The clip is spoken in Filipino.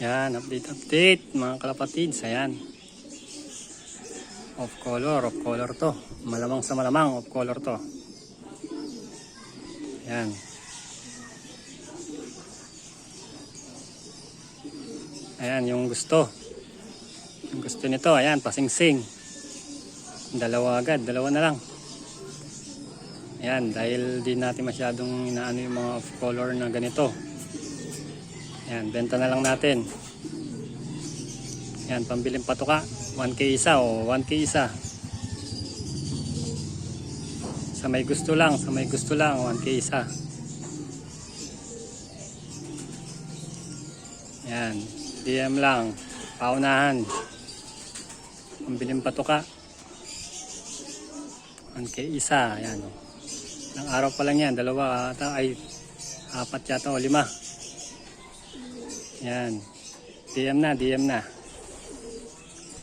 Yan, update mga kalapatids. Ayan. Off color to. Malamang sa malamang off color to. Ayan. Ayan yung gusto. Yung gusto nito, ayan, pasingsing. Dalawa agad, dalawa na lang. Ayan, dahil di natin masyadong inaano yung mga off color na ganito. Ayan, benta na lang natin. Ayan, pambiling patuka. 1K isa o 1K isa. Sa may gusto lang, 1K isa. Ayan, DM lang. Paunahan. Pambiling patuka. 1K isa. Ayan o. Ilang araw pa lang yan. Dalawa ay apat yata o 5. Ayan. DM na.